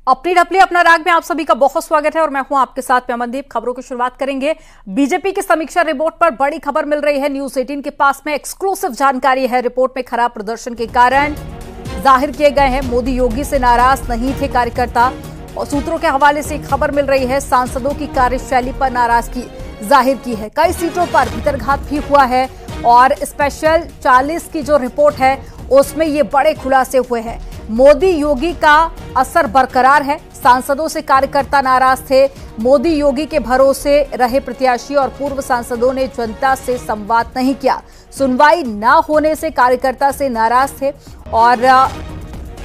अपनी ढपली अपना राग में आप सभी का बहुत स्वागत है और मैं हूं आपके साथ में अमनदीप। खबरों की शुरुआत करेंगे। बीजेपी की समीक्षा रिपोर्ट पर बड़ी खबर मिल रही है। न्यूज 18 के पास में एक्सक्लूसिव जानकारी है। रिपोर्ट में खराब प्रदर्शन के कारण जाहिर किए गए हैं। मोदी योगी से नाराज नहीं थे कार्यकर्ता और सूत्रों के हवाले से खबर मिल रही है। सांसदों की कार्यशैली पर नाराजगी जाहिर की है। कई सीटों पर भीतरघात भी हुआ है और स्पेशल 40 की जो रिपोर्ट है उसमें ये बड़े खुलासे हुए हैं। मोदी योगी का असर बरकरार है। सांसदों से कार्यकर्ता नाराज थे। मोदी योगी के भरोसे रहे प्रत्याशी और पूर्व सांसदों ने जनता से संवाद नहीं किया। सुनवाई न होने से कार्यकर्ता से नाराज थे और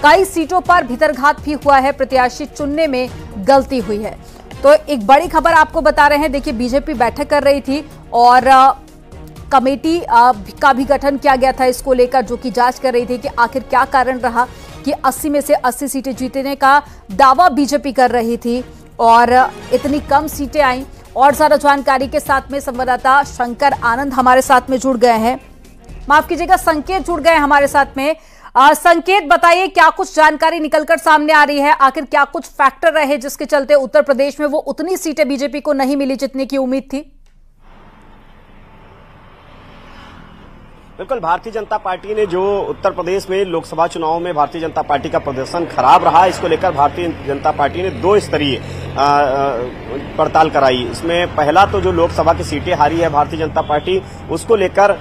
कई सीटों पर भीतरघात भी हुआ है। प्रत्याशी चुनने में गलती हुई है। तो एक बड़ी खबर आपको बता रहे हैं। देखिए, बीजेपी बैठक कर रही थी और कमेटी का भी गठन किया गया था इसको लेकर, जो कि जांच कर रही थी कि आखिर क्या कारण रहा कि 80 में से 80 सीटें जीतने का दावा बीजेपी कर रही थी और इतनी कम सीटें आई। और ज्यादा जानकारी के साथ में संवाददाता शंकर आनंद हमारे साथ में जुड़ गए हैं। माफ कीजिएगा, संकेत जुड़ गए हमारे साथ में। संकेत, बताइए क्या कुछ जानकारी निकलकर सामने आ रही है। आखिर क्या कुछ फैक्टर रहे जिसके चलते उत्तर प्रदेश में वो उतनी सीटें बीजेपी को नहीं मिली जितनी की उम्मीद थी। बिल्कुल, भारतीय जनता पार्टी ने जो उत्तर प्रदेश में लोकसभा चुनाव में भारतीय जनता पार्टी का प्रदर्शन खराब रहा, इसको लेकर भारतीय जनता पार्टी ने 2 स्तरीय पड़ताल कराई। इसमें पहला तो जो लोकसभा की सीटें हारी है भारतीय जनता पार्टी, उसको लेकर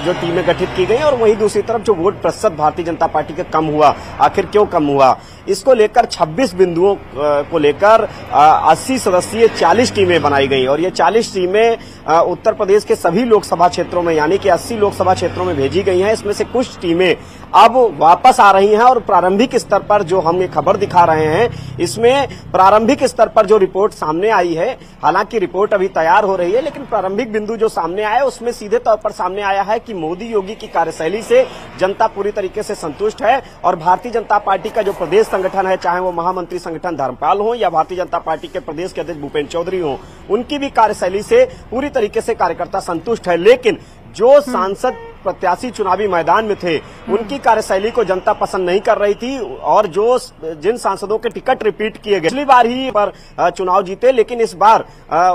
जो टीमें गठित की गई और वहीं दूसरी तरफ जो वोट प्रतिशत भारतीय जनता पार्टी का कम हुआ, आखिर क्यों कम हुआ, इसको लेकर 26 बिंदुओं को लेकर 80 सदस्यीय 40 टीमें बनाई गई और ये 40 टीमें उत्तर प्रदेश के सभी लोकसभा क्षेत्रों में यानी कि 80 लोकसभा क्षेत्रों में भेजी गई हैं। इसमें से कुछ टीमें अब वापस आ रही हैं और प्रारंभिक स्तर पर जो हम ये खबर दिखा रहे हैं, इसमें प्रारंभिक स्तर पर जो रिपोर्ट सामने आई है, हालांकि रिपोर्ट अभी तैयार हो रही है, लेकिन प्रारंभिक बिंदु जो सामने आया उसमें सीधे तौर पर सामने आया है कि मोदी योगी की कार्यशैली से जनता पूरी तरीके से संतुष्ट है और भारतीय जनता पार्टी का जो प्रदेश संगठन है, चाहे वो महामंत्री संगठन धर्मपाल हो या भारतीय जनता पार्टी के प्रदेश के अध्यक्ष भूपेंद्र चौधरी हो, उनकी भी कार्यशैली से पूरी तरीके से कार्यकर्ता संतुष्ट है। लेकिन जो सांसद प्रत्याशी चुनावी मैदान में थे, उनकी कार्यशैली को जनता पसंद नहीं कर रही थी और जिन सांसदों के टिकट रिपीट किए गए, पिछली बार ही पर चुनाव जीते, लेकिन इस बार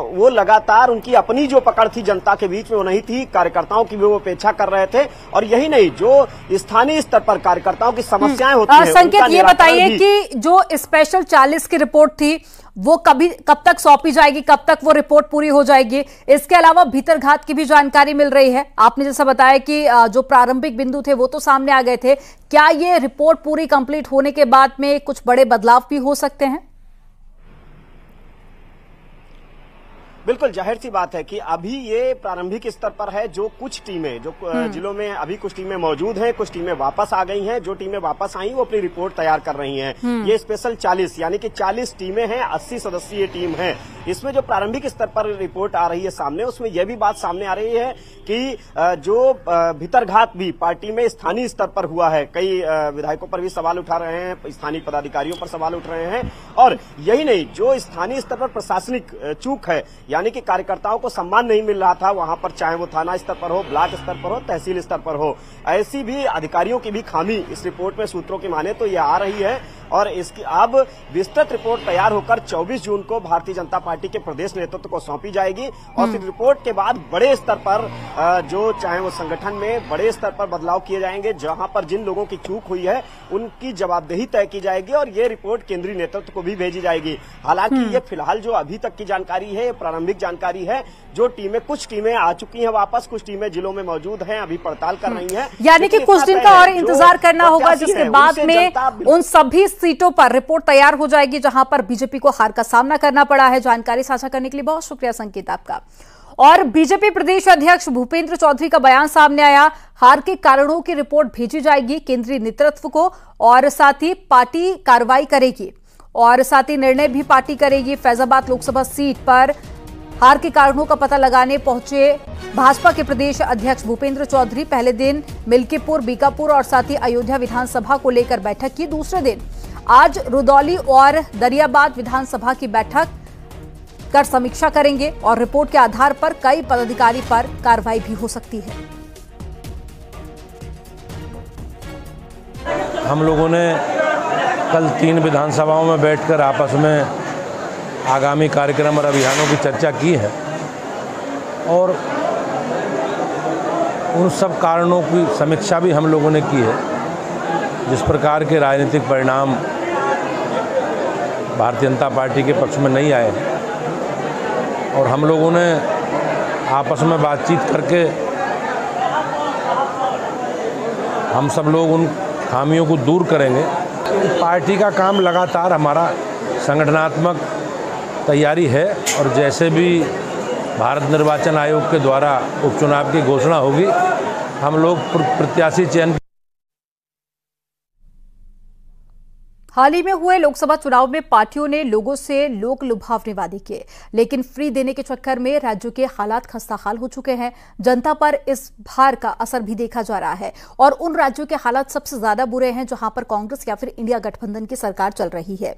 वो लगातार उनकी अपनी जो पकड़ थी जनता के बीच में वो नहीं थी, कार्यकर्ताओं की भी वो अपेक्षा कर रहे थे। और यही नहीं, जो स्थानीय स्तर पर कार्यकर्ताओं की समस्याएं होती हैं, संकेत ये बताइए कि जो स्पेशल 40 की रिपोर्ट थी वो कब तक सौंपी जाएगी, कब तक वो रिपोर्ट पूरी हो जाएगी। इसके अलावा भीतरघात की भी जानकारी मिल रही है। आपने जैसा बताया कि जो प्रारंभिक बिंदु थे वो तो सामने आ गए थे। क्या ये रिपोर्ट पूरी कंप्लीट होने के बाद में कुछ बड़े बदलाव भी हो सकते हैं? बिल्कुल, जाहिर सी बात है कि अभी ये प्रारंभिक स्तर पर है। जो कुछ टीमें जो जिलों में अभी कुछ टीमें मौजूद हैं, कुछ टीमें वापस आ गई हैं। जो टीमें वापस आई वो अपनी रिपोर्ट तैयार कर रही हैं। ये स्पेशल 40 यानी कि 40 टीमें हैं, 80 सदस्यीय टीम है। इसमें जो प्रारंभिक स्तर पर रिपोर्ट आ रही है सामने, उसमें यह भी बात सामने आ रही है कि जो भीतरघात भी पार्टी में स्थानीय स्तर पर हुआ है। कई विधायकों पर भी सवाल उठा रहे हैं, स्थानीय पदाधिकारियों पर सवाल उठ रहे हैं। और यही नहीं, जो स्थानीय स्तर पर प्रशासनिक चूक है, यानी कि कार्यकर्ताओं को सम्मान नहीं मिल रहा था वहां पर, चाहे वो थाना स्तर पर हो, ब्लॉक स्तर पर हो, तहसील स्तर पर हो, ऐसी भी अधिकारियों की भी खामी इस रिपोर्ट में सूत्रों की माने तो ये आ रही है। और इसकी अब विस्तृत रिपोर्ट तैयार होकर 24 जून को भारतीय जनता पार्टी के प्रदेश नेतृत्व को सौंपी जाएगी और फिर रिपोर्ट के बाद बड़े स्तर पर जो चाहे वो संगठन में बड़े स्तर पर बदलाव किए जाएंगे। जहां पर जिन लोगों की चूक हुई है उनकी जवाबदेही तय की जाएगी और ये रिपोर्ट केंद्रीय नेतृत्व को भी भेजी जाएगी। हालांकि ये फिलहाल जो अभी तक की जानकारी है, प्रारंभिक जानकारी है। जो टीमें, कुछ टीमें आ चुकी हैं वापस, कुछ टीमें जिलों में मौजूद हैं, अभी पड़ताल कर रही हैं। यानी कि कुछ दिन का और इंतजार करना होगा, जिसके बाद में उन सभी सीटों पर रिपोर्ट तैयार हो जाएगी जहां पर बीजेपी को हार का सामना करना पड़ा है। जानकारी साझा करने के लिए बहुत शुक्रिया संकेत आपका। और बीजेपी प्रदेश अध्यक्ष भूपेंद्र चौधरी का बयान सामने आया। हार के कारणों की रिपोर्ट भेजी जाएगी केंद्रीय नेतृत्व को और साथ ही पार्टी कार्रवाई करेगी और साथ ही निर्णय भी पार्टी करेगी। फैजाबाद लोकसभा सीट पर हार के कारणों का पता लगाने पहुंचे भाजपा के प्रदेश अध्यक्ष भूपेंद्र चौधरी। पहले दिन मिल्कीपुर, बीकापुर और साथ ही अयोध्या विधानसभा को लेकर बैठक की। दूसरे दिन आज रुदौली और दरियाबाद विधानसभा की बैठक कर समीक्षा करेंगे और रिपोर्ट के आधार पर कई पदाधिकारी पर कार्रवाई भी हो सकती है। हम लोगों ने कल 3 विधानसभाओं में बैठकर आपस में आगामी कार्यक्रम और अभियानों की चर्चा की है और उन सब कारणों की समीक्षा भी हम लोगों ने की है। जिस प्रकार के राजनीतिक परिणाम भारतीय जनता पार्टी के पक्ष में नहीं आए हैं और हम लोगों ने आपस में बातचीत करके हम सब लोग उन खामियों को दूर करेंगे। पार्टी का काम लगातार हमारा संगठनात्मक तैयारी है और जैसे भी भारत निर्वाचन आयोग के द्वारा उपचुनाव की घोषणा होगी हम लोग प्रत्याशी चयन। हाल ही में हुए लोकसभा चुनाव में पार्टियों ने लोगों से लोक लुभावने वादे किए, लेकिन फ्री देने के चक्कर में राज्यों के हालात खस्ताहाल हो चुके हैं। जनता पर इस भार का असर भी देखा जा रहा है और उन राज्यों के हालात सबसे ज्यादा बुरे हैं जहां पर कांग्रेस या फिर इंडिया गठबंधन की सरकार चल रही है।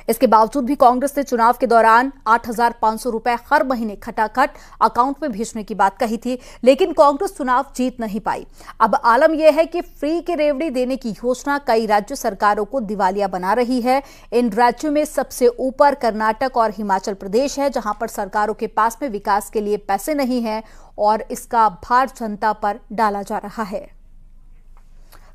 इसके बावजूद भी कांग्रेस ने चुनाव के दौरान 8,500 रुपए हर महीने खटाखट अकाउंट में भेजने की बात कही थी, लेकिन कांग्रेस चुनाव जीत नहीं पाई। अब आलम यह है कि फ्री की रेवड़ी देने की योजना कई राज्य सरकारों को दिवालिया बना रही है। इन राज्यों में सबसे ऊपर कर्नाटक और हिमाचल प्रदेश है, जहां पर सरकारों के पास में विकास के लिए पैसे नहीं है और इसका भार जनता पर डाला जा रहा है।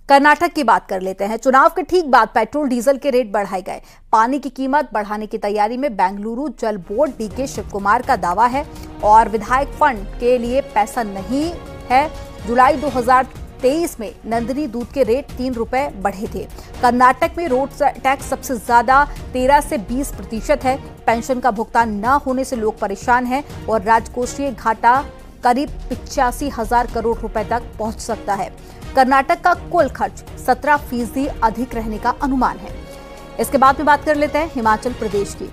कर्नाटक की बात कर लेते हैं। चुनाव के ठीक बाद पेट्रोल डीजल के रेट बढ़ाए गए। पानी की कीमत बढ़ाने की तैयारी में बेंगलुरु जल बोर्ड डीके शिव कुमार का दावा है और विधायक फंड के लिए पैसा नहीं है। जुलाई 2023 में नंदिनी दूध के रेट 3 रुपए बढ़े थे। कर्नाटक में रोड टैक्स सबसे ज्यादा 13 से 20% है। पेंशन का भुगतान न होने से लोग परेशान हैं और राजकोषीय घाटा करीब 85,000 करोड़ रुपए तक पहुंच सकता है। कर्नाटक का कुल खर्च 17% अधिक रहने का अनुमान है। इसके बाद में बात कर लेते हैं हिमाचल प्रदेश की।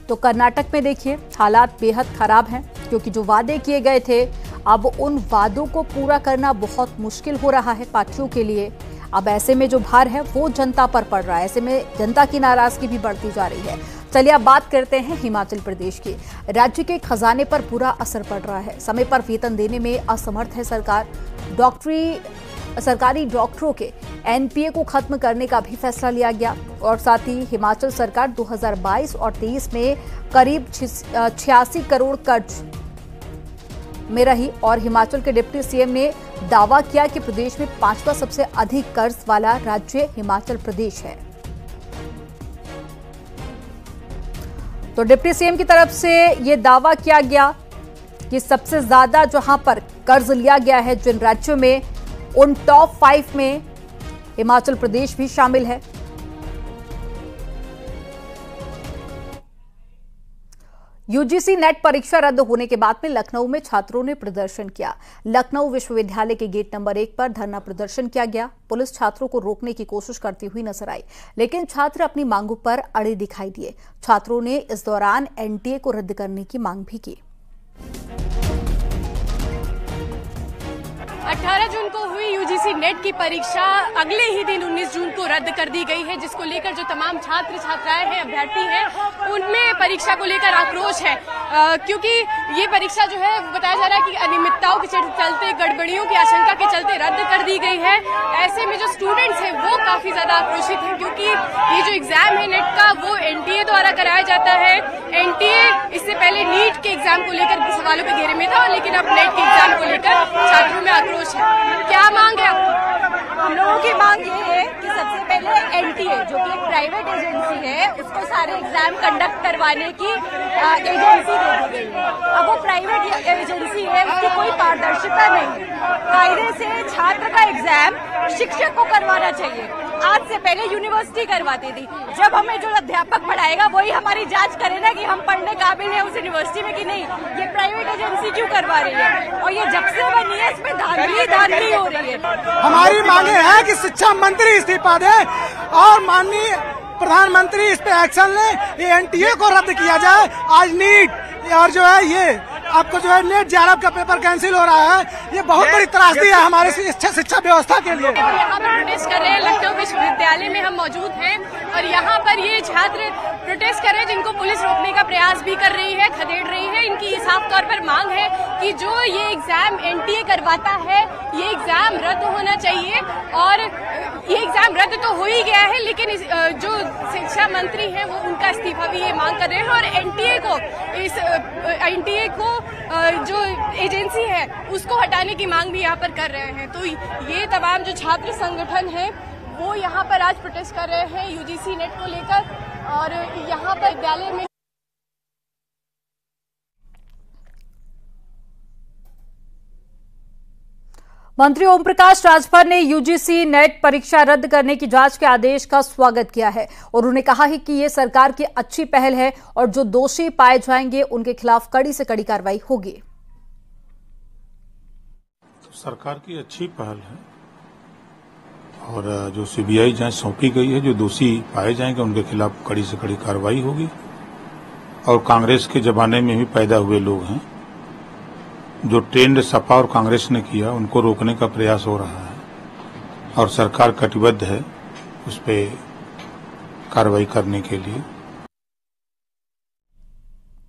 तो कर्नाटक में देखिए हालात बेहद खराब हैं, क्योंकि जो वादे किए गए थे अब उन वादों को पूरा करना बहुत मुश्किल हो रहा है पार्टियों के लिए। अब ऐसे में जो भार है वो जनता पर पड़ रहा है, ऐसे में जनता की नाराजगी भी बढ़ती जा रही है। चलिए अब बात करते हैं हिमाचल प्रदेश की। राज्य के खजाने पर बुरा असर पड़ रहा है। समय पर वेतन देने में असमर्थ है सरकार। सरकारी डॉक्टरों के एनपीए को खत्म करने का भी फैसला लिया गया और साथ ही हिमाचल सरकार 2022 और 23 में करीब 86 करोड़ कर्ज में रही और हिमाचल के डिप्टी सीएम ने दावा किया कि प्रदेश में 5वां सबसे अधिक कर्ज वाला राज्य हिमाचल प्रदेश है। तो डिप्टी सीएम की तरफ से यह दावा किया गया कि सबसे ज्यादा जहां पर कर्ज लिया गया है जिन राज्यों में, उन टॉप 5 में हिमाचल प्रदेश भी शामिल है। यूजीसी नेट परीक्षा रद्द होने के बाद में लखनऊ में छात्रों ने प्रदर्शन किया। लखनऊ विश्वविद्यालय के गेट नंबर 1 पर धरना प्रदर्शन किया गया। पुलिस छात्रों को रोकने की कोशिश करती हुई नजर आई, लेकिन छात्र अपनी मांगों पर अड़े दिखाई दिए। छात्रों ने इस दौरान एनटीए को रद्द करने की मांग भी की। 18 जून को हुई यूजीसी नेट की परीक्षा अगले ही दिन 19 जून को रद्द कर दी गई है, जिसको लेकर जो तमाम छात्र छात्राएं हैं, अभ्यर्थी हैं, उनमें परीक्षा को लेकर आक्रोश है, क्योंकि ये परीक्षा जो है बताया जा रहा है कि अनियमितताओं के चलते, गड़बड़ियों की आशंका के चलते रद्द कर दी गई है। ऐसे में जो स्टूडेंट्स हैं वो काफी ज्यादा आक्रोशित हैं, क्योंकि ये जो एग्जाम है नेट का वो एनटीए द्वारा कराया जाता है। एनटीए इससे पहले नीट के एग्जाम को लेकर सवालों के घेरे में था, लेकिन अब नेट के एग्जाम को लेकर छात्रों में आक्रोश है। क्या मांग है आपकी? हम लोगों की मांग ये है कि सबसे पहले एनटीए जो कि एक प्राइवेट एजेंसी है, उसको सारे एग्जाम कंडक्ट करवाने की एजेंसी दे दी गई है। अब वो प्राइवेट एजेंसी है, उसकी कोई पारदर्शिता नहीं है। कायदे से छात्र का एग्जाम शिक्षक को करवाना चाहिए। आज से पहले यूनिवर्सिटी करवाती थी। जब हमें जो अध्यापक पढ़ाएगा वही हमारी जांच करे ना कि हम पढ़ने काबिल हैं उस यूनिवर्सिटी में कि नहीं। ये प्राइवेट एजेंसी क्यों करवा रही है? और ये जब से बनी है इसमें धांधली हो रही है। हमारी मांगे हैं कि शिक्षा मंत्री इस्तीफा दे और माननीय प्रधानमंत्री इस पे एक्शन ले। ये एनटीए को रद्द किया जाए। आज नीट और जो है ये आपको जो है नेट JRF का पेपर कैंसिल हो रहा है, ये बहुत बड़ी त्रासदी है हमारे शिक्षा व्यवस्था के लिए। यहाँ पर प्रोटेस्ट कर रहे हैं, लखनऊ विश्वविद्यालय में हम मौजूद हैं और यहाँ पर ये छात्र प्रोटेस्ट कर रहे हैं जिनको पुलिस रोकने का प्रयास भी कर रही है, खदेड़ रही है। इनकी साफ तौर पर मांग है कि जो ये एग्जाम NTA करवाता है, ये एग्जाम रद्द होना चाहिए। और ये एग्जाम रद्द तो हो ही गया है, लेकिन जो शिक्षा मंत्री हैं वो उनका इस्तीफा भी ये मांग कर रहे हैं। और NTA को जो एजेंसी है उसको हटाने की मांग भी यहाँ पर कर रहे हैं। तो ये तमाम जो छात्र संगठन है वो यहाँ पर आज प्रोटेस्ट कर रहे हैं UGC नेट को लेकर। और यहाँ पर विद्यालय में मंत्री ओम प्रकाश राजभर ने UGC नेट परीक्षा रद्द करने की जांच के आदेश का स्वागत किया है और उन्होंने कहा है कि ये सरकार की अच्छी पहल है और जो दोषी पाए जाएंगे उनके खिलाफ कड़ी से कड़ी कार्रवाई होगी। तो सरकार की अच्छी पहल है और जो CBI जांच सौंपी गई है, जो दोषी पाए जाएंगे उनके खिलाफ कड़ी से कड़ी कार्रवाई होगी। और कांग्रेस के जमाने में भी पैदा हुए लोग हैं, जो ट्रेंड सपा और कांग्रेस ने किया, उनको रोकने का प्रयास हो रहा है और सरकार कटिबद्ध है उस पर कार्रवाई करने के लिए।